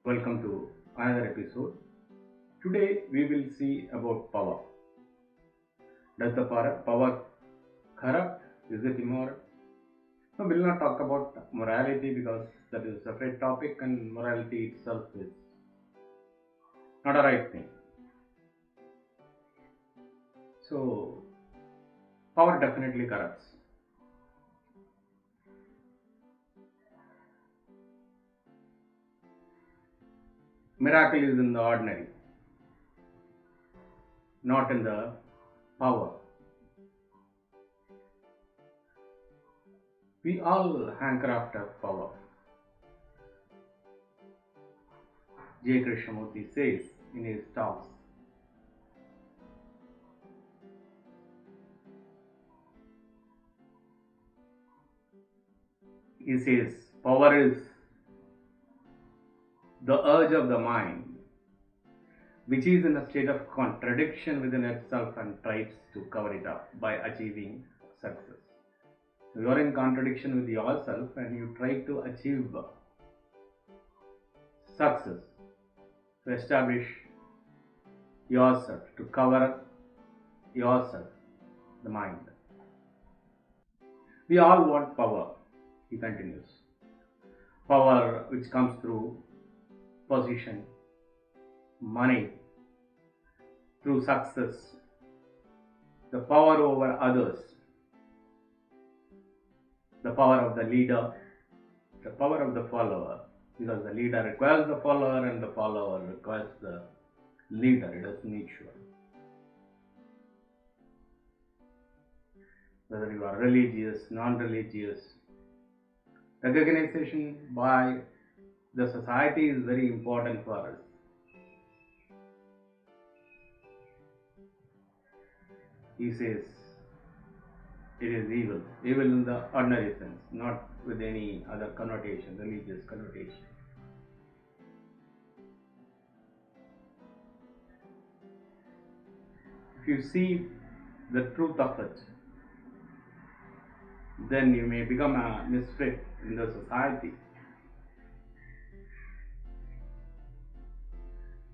Welcome to another episode. Today we will see about power. Does the power corrupt? Is it immoral? No, we will not talk about morality because that is a separate topic and morality itself is not a right thing. So, power definitely corrupts. Miracle is in the ordinary, not in the power. We all hanker after power. J.Krishnamurti says in his talks, he says, power is the urge of the mind which is in a state of contradiction within itself and tries to cover it up by achieving success. You are in contradiction with yourself and you try to achieve success, to establish yourself, to cover yourself, the mind. We all want power, he continues. Power which comes through position, money, through success, the power over others, the power of the leader, the power of the follower, because the leader requires the follower and the follower requires the leader. It is mutual. Whether you are religious, non-religious, recognition by the society is very important for us. He says it is evil. Evil in the ordinary sense, not with any other connotation, religious connotation. If you see the truth of it, then you may become a misfit in the society.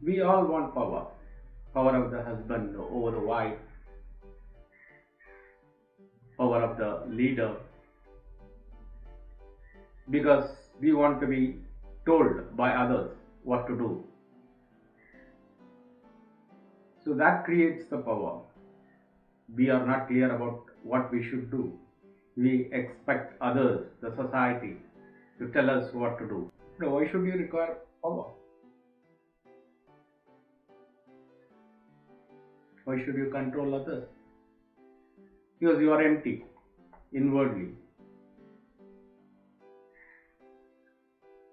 We all want power. Power of the husband over the wife, power of the leader, because we want to be told by others what to do. So that creates the power. We are not clear about what we should do. We expect others, the society, to tell us what to do. Now, why should you require power? Why should you control others? Because you are empty inwardly.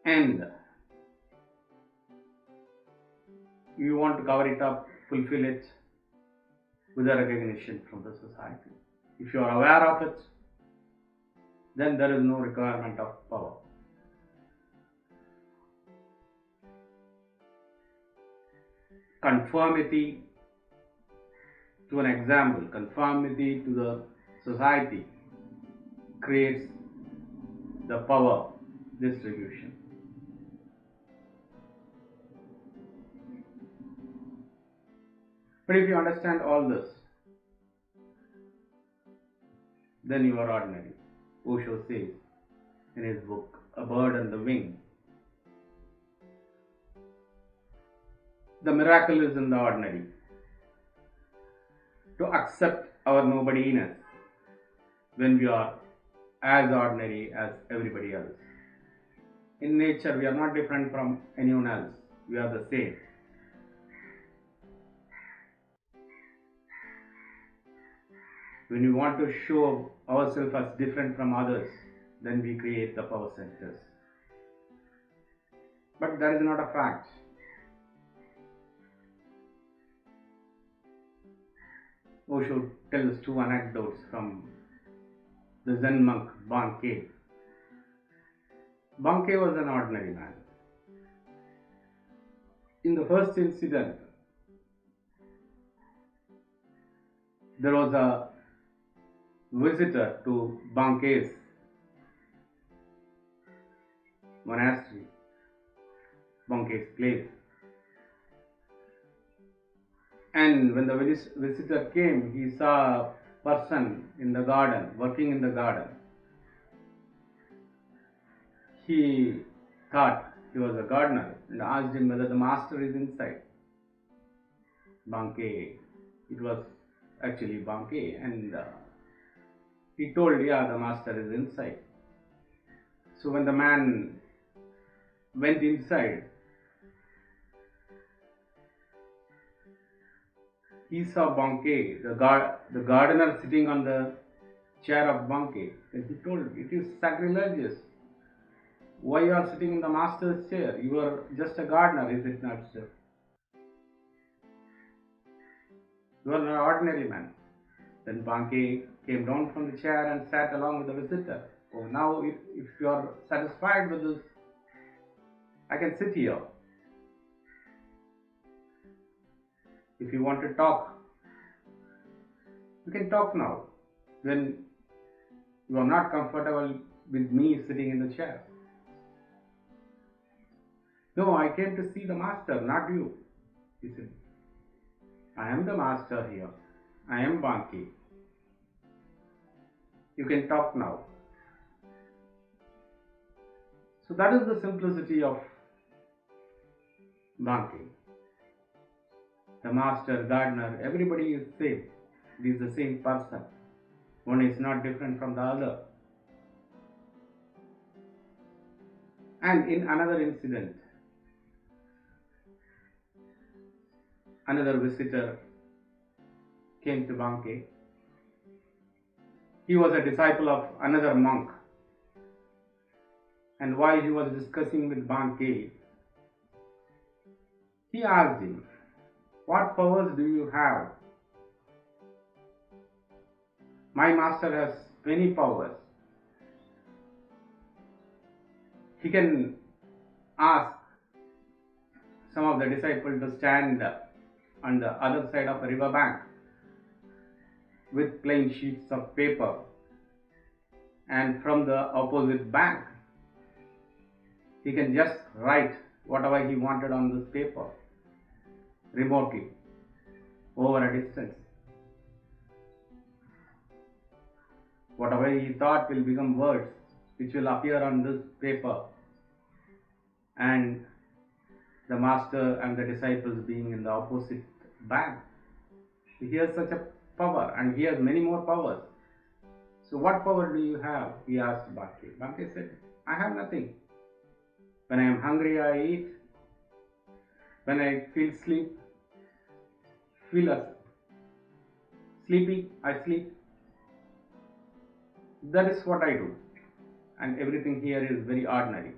And you want to cover it up, fulfill it with a recognition from the society. If you are aware of it, then there is no requirement of power. Conformity to an example, conformity to the society creates the power distribution. But if you understand all this, then you are ordinary. Osho says in his book, A Bird and the Wing. The miracle is in the ordinary. To accept our nobodiness when we are as ordinary as everybody else. In nature, we are not different from anyone else. We are the same. When we want to show ourselves as different from others, then we create the power centers. But that is not a fact. Osho tells two anecdotes from the Zen monk Bankei. Bankei was an ordinary man. In the first incident, there was a visitor to Bankei's monastery. Monk Banke's place. And when the visitor came, he saw a person in the garden, working in the garden. He thought he was a gardener and asked him whether the master is inside. Banke, it was actually Banke, and he told, yeah, the master is inside. So when the man went inside, he saw Banke, the gardener, sitting on the chair of Banke. Then he told, it is sacrilegious. Why you are sitting in the master's chair? You are just a gardener, is it not, sir? You are an ordinary man. Then Banke came down from the chair and sat along with the visitor. Oh, now if you are satisfied with this, I can sit here. If you want to talk, you can talk now. When you are not comfortable with me sitting in the chair. No, I came to see the master, not you. He said, I am the master here. I am Banke. You can talk now. So that is the simplicity of Banke. The master, gardener, everybody is same. It is the same person. One is not different from the other. And in another incident, another visitor came to Banke. He was a disciple of another monk. And while he was discussing with Banke, he asked him, what powers do you have? My master has many powers. He can ask some of the disciples to stand on the other side of a river bank with plain sheets of paper, and from the opposite bank he can just write whatever he wanted on this paper remotely over a distance. Whatever he thought will become words which will appear on this paper, and the master and the disciples being in the opposite bank. He has such a power, and he has many more powers. So what power do you have? He asked Banke. Banke said, I have nothing. When I am hungry, I eat. When I feel sleepy, I sleep. That is what I do. And everything here is very ordinary.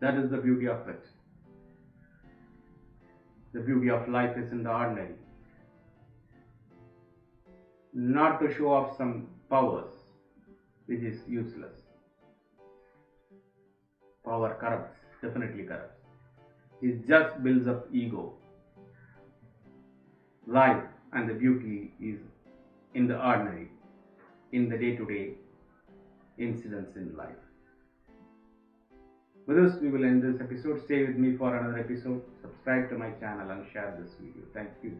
That is the beauty of it. The beauty of life is in the ordinary. Not to show off some powers, which is useless. Power corrupts, definitely corrupts. It just builds up ego. Life and the beauty is in the ordinary, in the day-to-day incidents in life. With this, we will end this episode. Stay with me for another episode. Subscribe to my channel and share this video. Thank you.